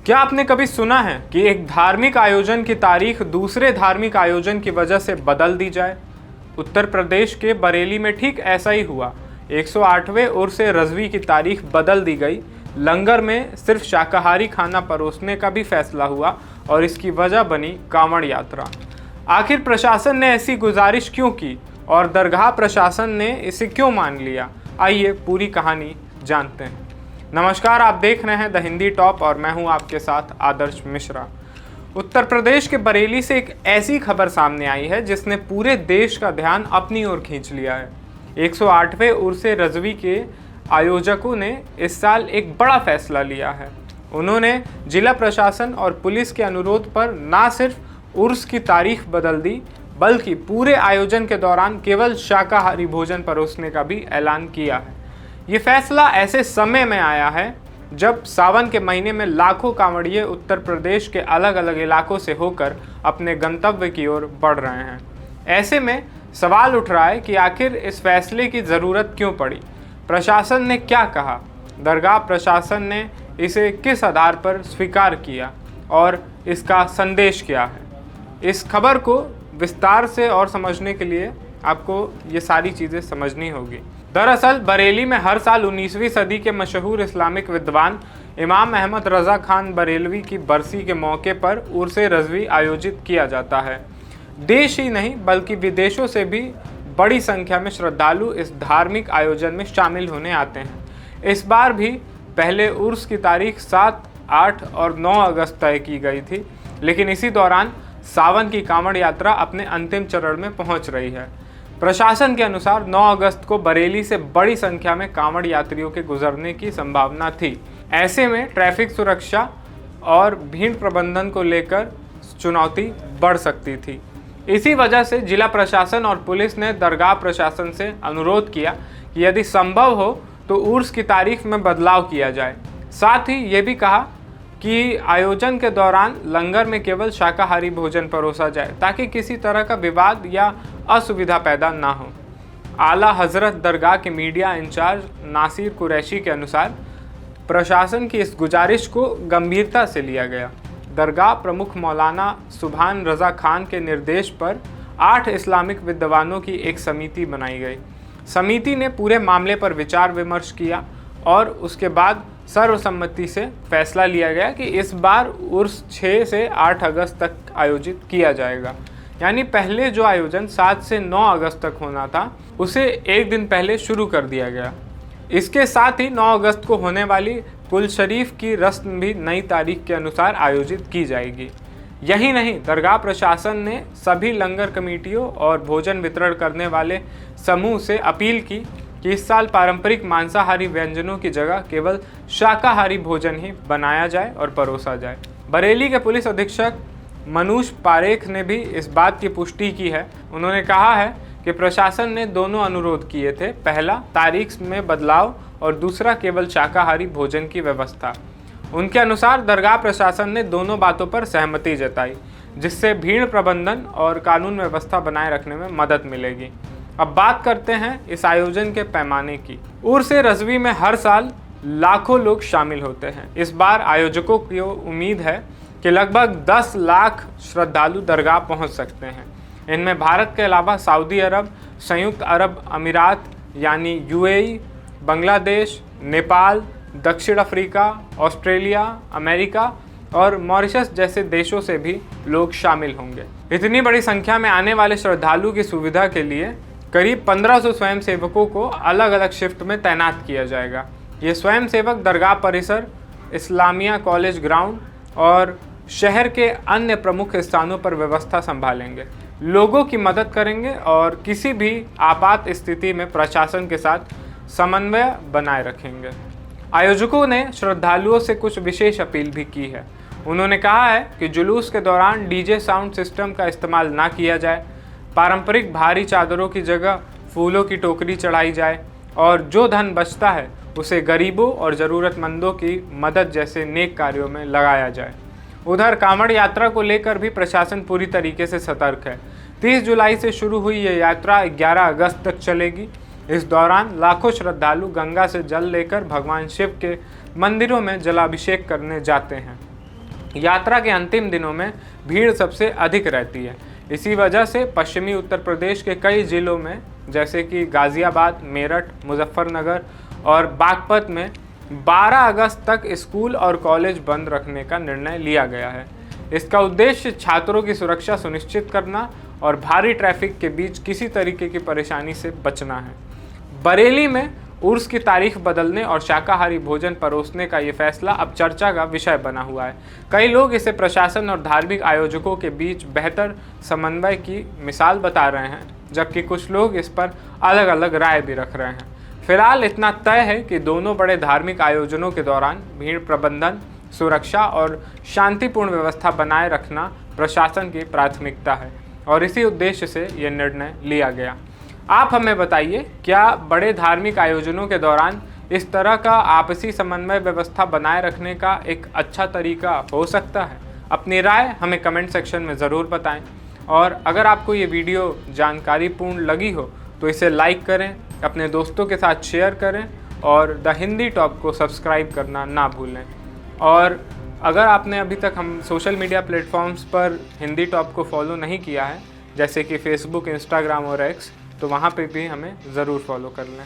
क्या आपने कभी सुना है कि एक धार्मिक आयोजन की तारीख दूसरे धार्मिक आयोजन की वजह से बदल दी जाए? उत्तर प्रदेश के बरेली में ठीक ऐसा ही हुआ। 108वें उर्स रज़वी की तारीख बदल दी गई। लंगर में सिर्फ शाकाहारी खाना परोसने का भी फैसला हुआ और इसकी वजह बनी कांवड़ यात्रा। आखिर प्रशासन ने ऐसी गुजारिश क्यों की और दरगाह प्रशासन ने इसे क्यों मान लिया? आइए पूरी कहानी जानते हैं। नमस्कार, आप देख रहे हैं द हिंदी टॉप और मैं हूं आपके साथ आदर्श मिश्रा। उत्तर प्रदेश के बरेली से एक ऐसी खबर सामने आई है जिसने पूरे देश का ध्यान अपनी ओर खींच लिया है। 108वें उर्स रज़वी के आयोजकों ने इस साल एक बड़ा फैसला लिया है। उन्होंने जिला प्रशासन और पुलिस के अनुरोध पर न सिर्फ उर्स की तारीख बदल दी बल्कि पूरे आयोजन के दौरान केवल शाकाहारी भोजन परोसने का भी ऐलान किया है। ये फैसला ऐसे समय में आया है जब सावन के महीने में लाखों कांवड़िए उत्तर प्रदेश के अलग अलग इलाकों से होकर अपने गंतव्य की ओर बढ़ रहे हैं। ऐसे में सवाल उठ रहा है कि आखिर इस फैसले की ज़रूरत क्यों पड़ी? प्रशासन ने क्या कहा? दरगाह प्रशासन ने इसे किस आधार पर स्वीकार किया और इसका संदेश क्या है? इस खबर को विस्तार से और समझने के लिए आपको ये सारी चीज़ें समझनी होगी। दरअसल बरेली में हर साल 19वीं सदी के मशहूर इस्लामिक विद्वान इमाम अहमद रज़ा खान बरेलवी की बरसी के मौके पर उर्स रज़वी आयोजित किया जाता है। देश ही नहीं बल्कि विदेशों से भी बड़ी संख्या में श्रद्धालु इस धार्मिक आयोजन में शामिल होने आते हैं। इस बार भी पहले उर्स की तारीख 7, 8 और 9 अगस्त तय की गई थी, लेकिन इसी दौरान सावन की कांवड़ यात्रा अपने अंतिम चरण में पहुंच रही है। प्रशासन के अनुसार 9 अगस्त को बरेली से बड़ी संख्या में कांवड़ यात्रियों के गुजरने की संभावना थी। ऐसे में ट्रैफिक सुरक्षा और भीड़ प्रबंधन को लेकर चुनौती बढ़ सकती थी। इसी वजह से जिला प्रशासन और पुलिस ने दरगाह प्रशासन से अनुरोध किया कि यदि संभव हो तो उर्स की तारीख में बदलाव किया जाए। साथ ही ये भी कहा कि आयोजन के दौरान लंगर में केवल शाकाहारी भोजन परोसा जाए ताकि किसी तरह का विवाद या असुविधा पैदा ना हो। आला हजरत दरगाह के मीडिया इंचार्ज नासिर कुरैशी के अनुसार प्रशासन की इस गुजारिश को गंभीरता से लिया गया। दरगाह प्रमुख मौलाना सुभान रज़ा खान के निर्देश पर 8 इस्लामिक विद्वानों की एक समिति बनाई गई। समिति ने पूरे मामले पर विचार विमर्श किया और उसके बाद सर्वसम्मति से फैसला लिया गया कि इस बार उर्स 6 से 8 अगस्त तक आयोजित किया जाएगा। यानी पहले जो आयोजन 7 से 9 अगस्त तक होना था उसे एक दिन पहले शुरू कर दिया गया। इसके साथ ही 9 अगस्त को होने वाली कुल शरीफ की रस्म भी नई तारीख के अनुसार आयोजित की जाएगी। यही नहीं, दरगाह प्रशासन ने सभी लंगर कमेटियों और भोजन वितरण करने वाले समूह से अपील की कि इस साल पारंपरिक मांसाहारी व्यंजनों की जगह केवल शाकाहारी भोजन ही बनाया जाए और परोसा जाए। बरेली के पुलिस अधीक्षक मनूष पारेख ने भी इस बात की पुष्टि की है। उन्होंने कहा है कि प्रशासन ने दोनों अनुरोध किए थे, पहला तारीख में बदलाव और दूसरा केवल शाकाहारी भोजन की व्यवस्था। उनके अनुसार दरगाह प्रशासन ने दोनों बातों पर सहमति जताई, जिससे भीड़ प्रबंधन और कानून व्यवस्था बनाए रखने में मदद मिलेगी। अब बात करते हैं इस आयोजन के पैमाने की। उर्स रज़वी में हर साल लाखों लोग शामिल होते हैं। इस बार आयोजकों की उम्मीद है कि लगभग 10 लाख श्रद्धालु दरगाह पहुंच सकते हैं। इनमें भारत के अलावा सऊदी अरब, संयुक्त अरब अमीरात यानी यूएई, बांग्लादेश, नेपाल, दक्षिण अफ्रीका, ऑस्ट्रेलिया, अमेरिका और मॉरिशस जैसे देशों से भी लोग शामिल होंगे। इतनी बड़ी संख्या में आने वाले श्रद्धालु की सुविधा के लिए करीब 1500 स्वयंसेवकों को अलग अलग शिफ्ट में तैनात किया जाएगा। ये स्वयंसेवक दरगाह परिसर, इस्लामिया कॉलेज ग्राउंड और शहर के अन्य प्रमुख स्थानों पर व्यवस्था संभालेंगे, लोगों की मदद करेंगे और किसी भी आपात स्थिति में प्रशासन के साथ समन्वय बनाए रखेंगे। आयोजकों ने श्रद्धालुओं से कुछ विशेष अपील भी की है। उन्होंने कहा है कि जुलूस के दौरान डीजे साउंड सिस्टम का इस्तेमाल ना किया जाए, पारंपरिक भारी चादरों की जगह फूलों की टोकरी चढ़ाई जाए और जो धन बचता है उसे गरीबों और ज़रूरतमंदों की मदद जैसे नेक कार्यों में लगाया जाए। उधर कांवड़ यात्रा को लेकर भी प्रशासन पूरी तरीके से सतर्क है। 30 जुलाई से शुरू हुई ये यात्रा 11 अगस्त तक चलेगी। इस दौरान लाखों श्रद्धालु गंगा से जल लेकर भगवान शिव के मंदिरों में जलाभिषेक करने जाते हैं। यात्रा के अंतिम दिनों में भीड़ सबसे अधिक रहती है। इसी वजह से पश्चिमी उत्तर प्रदेश के कई जिलों में जैसे कि गाज़ियाबाद, मेरठ, मुजफ्फरनगर और बागपत में 12 अगस्त तक स्कूल और कॉलेज बंद रखने का निर्णय लिया गया है। इसका उद्देश्य छात्रों की सुरक्षा सुनिश्चित करना और भारी ट्रैफिक के बीच किसी तरीके की परेशानी से बचना है। बरेली में उर्स की तारीख बदलने और शाकाहारी भोजन परोसने का ये फैसला अब चर्चा का विषय बना हुआ है। कई लोग इसे प्रशासन और धार्मिक आयोजकों के बीच बेहतर समन्वय की मिसाल बता रहे हैं, जबकि कुछ लोग इस पर अलग अलग राय भी रख रहे हैं। फिलहाल इतना तय है कि दोनों बड़े धार्मिक आयोजनों के दौरान भीड़ प्रबंधन, सुरक्षा और शांतिपूर्ण व्यवस्था बनाए रखना प्रशासन की प्राथमिकता है और इसी उद्देश्य से ये निर्णय लिया गया। आप हमें बताइए, क्या बड़े धार्मिक आयोजनों के दौरान इस तरह का आपसी समन्वय व्यवस्था बनाए रखने का एक अच्छा तरीका हो सकता है? अपनी राय हमें कमेंट सेक्शन में ज़रूर बताएं और अगर आपको ये वीडियो जानकारीपूर्ण लगी हो तो इसे लाइक करें, अपने दोस्तों के साथ शेयर करें और द हिंदी टॉप को सब्सक्राइब करना ना भूलें। और अगर आपने अभी तक हम सोशल मीडिया प्लेटफॉर्म्स पर हिंदी टॉप को फॉलो नहीं किया है, जैसे कि फेसबुक, इंस्टाग्राम और एक्स, तो वहाँ पे भी हमें ज़रूर फॉलो कर लें।